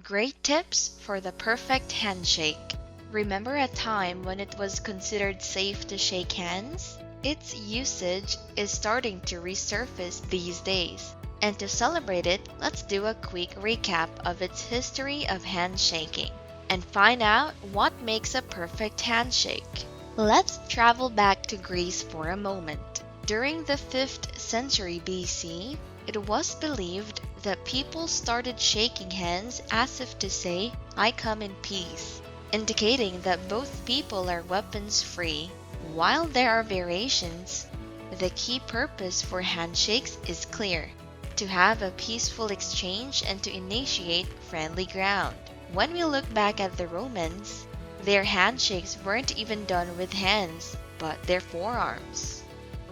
Great tips for the perfect handshake. Remember a time when it was considered safe to shake hands? Its usage is starting to resurface these days. And to celebrate it, let's do a quick recap of its history of handshaking and find out what makes a perfect handshake. Let's travel back to Greece for a moment. During the 5th century BC, it was believed that people started shaking hands as if to say, "I come in peace," indicating that both people are weapons free. While there are variations, the key purpose for handshakes is clear: to have a peaceful exchange and to initiate friendly ground. When we look back at the Romans, their handshakes weren't even done with hands, but their forearms.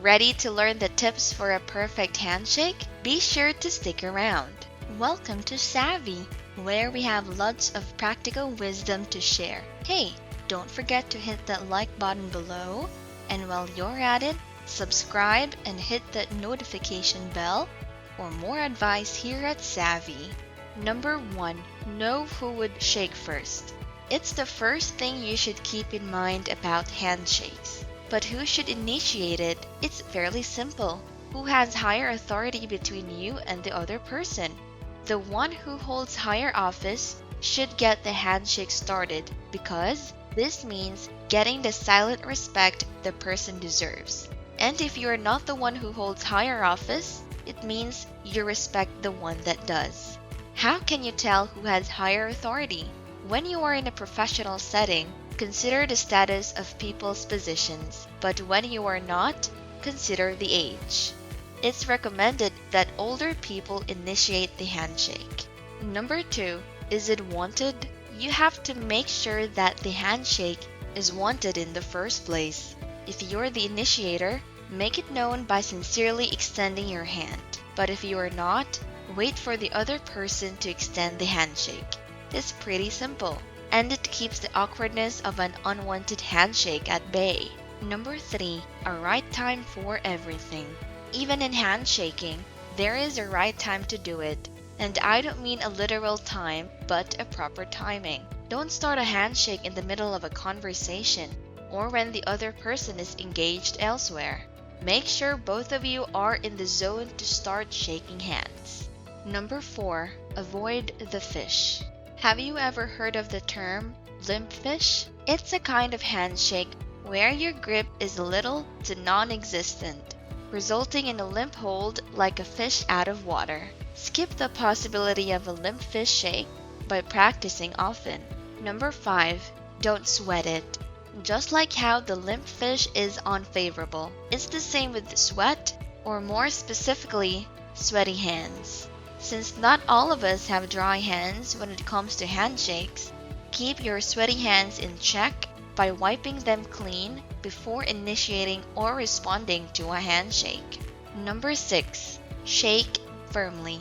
Ready to learn the tips for a perfect handshake? Be sure to stick around. Welcome to Savvy, where we have lots of practical wisdom to share. Hey, don't forget to hit that like button below, and while you're at it, subscribe and hit that notification bell for more advice here at Savvy. Number 1. Know who would shake first. It's the first thing you should keep in mind about handshakes. But who should initiate it? It's fairly simple. Who has higher authority between you and the other person? The one who holds higher office should get the handshake started, because this means getting the silent respect the person deserves. And if you are not the one who holds higher office, it means you respect the one that does. How can you tell who has higher authority? When you are in a professional setting, consider the status of people's positions, but when you are not, consider the age. It's recommended that older people initiate the handshake. Number 2, is it wanted? You have to make sure that the handshake is wanted in the first place. If you're the initiator, make it known by sincerely extending your hand. But if you are not, wait for the other person to extend the handshake. It's pretty simple, and it keeps the awkwardness of an unwanted handshake at bay. Number 3, a right time for everything. Even in handshaking, there is a right time to do it. And I don't mean a literal time, but a proper timing. Don't start a handshake in the middle of a conversation or when the other person is engaged elsewhere. Make sure both of you are in the zone to start shaking hands. Number 4, avoid the fish. Have you ever heard of the term limp fish? It's a kind of handshake where your grip is little to non-existent, resulting in a limp hold like a fish out of water. Skip the possibility of a limp fish shake by practicing often. Number 5, don't sweat it. Just like how the limp fish is unfavorable, it's the same with sweat, or more specifically, sweaty hands. Since not all of us have dry hands when it comes to handshakes, keep your sweaty hands in check by wiping them clean before initiating or responding to a handshake. Number 6, shake firmly.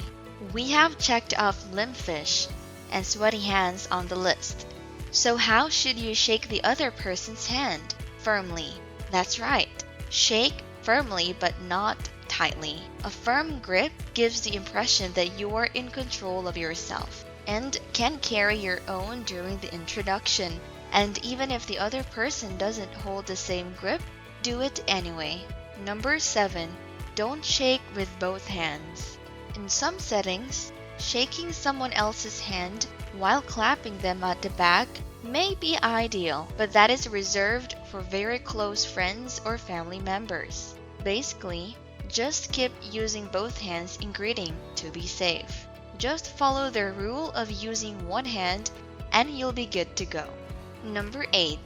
We have checked off limp fish and sweaty hands on the list. So how should you shake the other person's hand? Firmly. That's right. Shake firmly but not tightly. A firm grip gives the impression that you are in control of yourself and can carry your own during the introduction. And even if the other person doesn't hold the same grip, do it anyway. Number 7, don't shake with both hands. In some settings, shaking someone else's hand while clapping them at the back may be ideal, but that is reserved for very close friends or family members. Basically, just keep using both hands in greeting to be safe. Just follow the rule of using one hand and you'll be good to go. Number 8,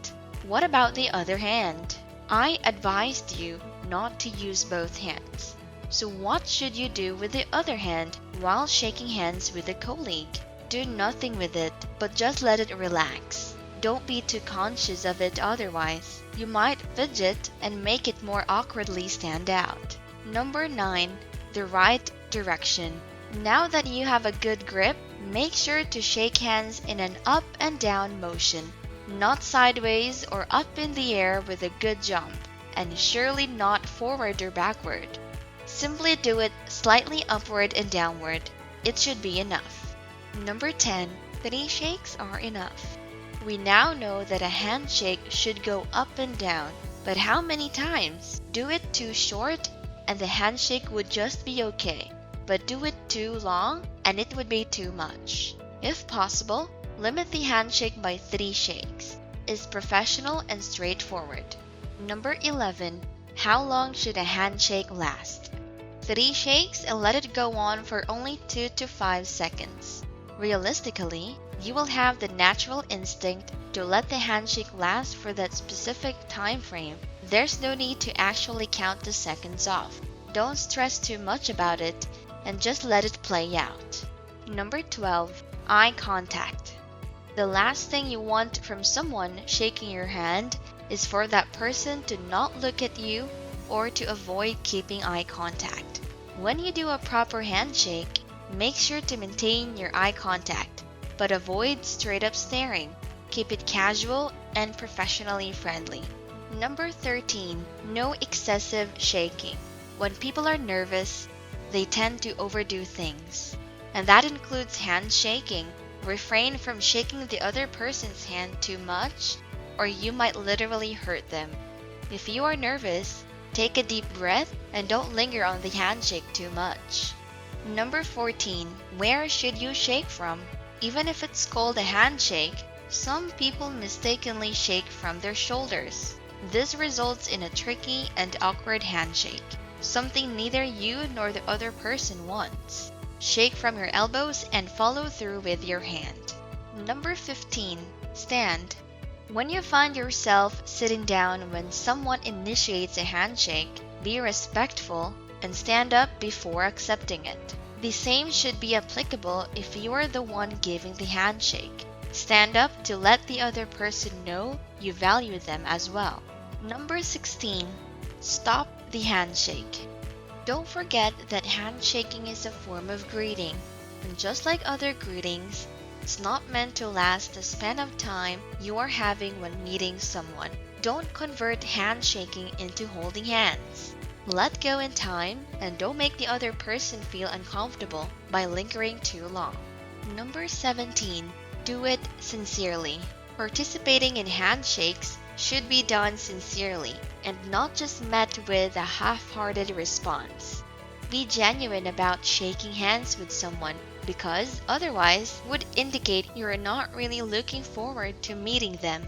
what about the other hand? I advised you not to use both hands. So what should you do with the other hand while shaking hands with a colleague? Do nothing with it, but just let it relax. Don't be too conscious of it, otherwise you might fidget and make it more awkwardly stand out. Number 9, the right direction. Now that you have a good grip, make sure to shake hands in an up and down motion, not sideways or up in the air with a good jump, and surely not forward or backward. Simply do it slightly upward and downward. It should be enough. Number 10, 3 shakes are enough. We now know that a handshake should go up and down, but how many times? Do it too short and the handshake would just be okay, but do it too long and it would be too much. If possible, limit the handshake by 3 shakes. Is professional and straightforward. Number 11. How long should a handshake last? 3 shakes and let it go on for only 2 to 5 seconds. Realistically, you will have the natural instinct to let the handshake last for that specific time frame. There's no need to actually count the seconds off. Don't stress too much about it and just let it play out. Number 12. Eye contact. The last thing you want from someone shaking your hand is for that person to not look at you or to avoid keeping eye contact. When you do a proper handshake, make sure to maintain your eye contact, but avoid straight up staring. Keep it casual and professionally friendly. Number 13. No excessive shaking. When people are nervous, they tend to overdo things. And that includes handshaking. Refrain from shaking the other person's hand too much, or you might literally hurt them. If you are nervous, take a deep breath and don't linger on the handshake too much. Number 14. Where should you shake from? Even if it's called a handshake, some people mistakenly shake from their shoulders. This results in a tricky and awkward handshake, something neither you nor the other person wants. Shake from your elbows and follow through with your hand. Number 15. Stand. When you find yourself sitting down when someone initiates a handshake, be respectful and stand up before accepting it. The same should be applicable if you are the one giving the handshake. Stand up to let the other person know you value them as well. Number 16. Stop the handshake. Don't forget that handshaking is a form of greeting, and just like other greetings, it's not meant to last the span of time you are having when meeting someone. Don't convert handshaking into holding hands. Let go in time and don't make the other person feel uncomfortable by lingering too long. Number 17. Do it sincerely. Participating in handshakes should be done sincerely and not just met with a half-hearted response. Be genuine about shaking hands with someone because otherwise would indicate you're not really looking forward to meeting them.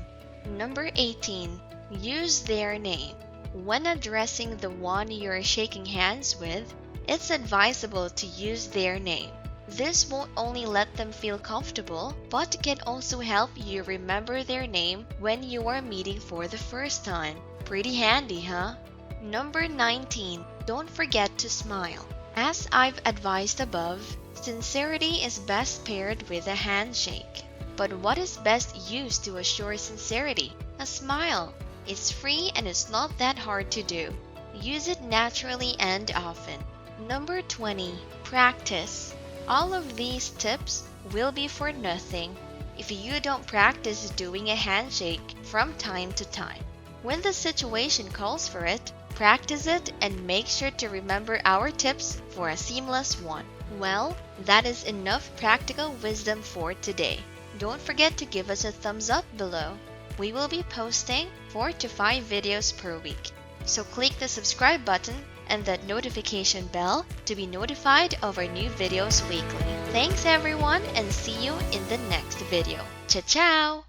Number 18. Use their name. When addressing the one you're shaking hands with, it's advisable to use their name. This won't only let them feel comfortable, but can also help you remember their name when you are meeting for the first time. Pretty handy, huh? Number 19. Don't forget to smile. As I've advised above, sincerity is best paired with a handshake. But what is best used to assure sincerity? A smile. It's free and it's not that hard to do. Use it naturally and often. Number 20. Practice. All of these tips will be for nothing if you don't practice doing a handshake from time to time. When the situation calls for it, practice it and make sure to remember our tips for a seamless one. Well, that is enough practical wisdom for today. Don't forget to give us a thumbs up below. We will be posting 4 to 5 videos per week. So click the subscribe button and that notification bell to be notified of our new videos weekly. Thanks everyone and see you in the next video. Ciao ciao!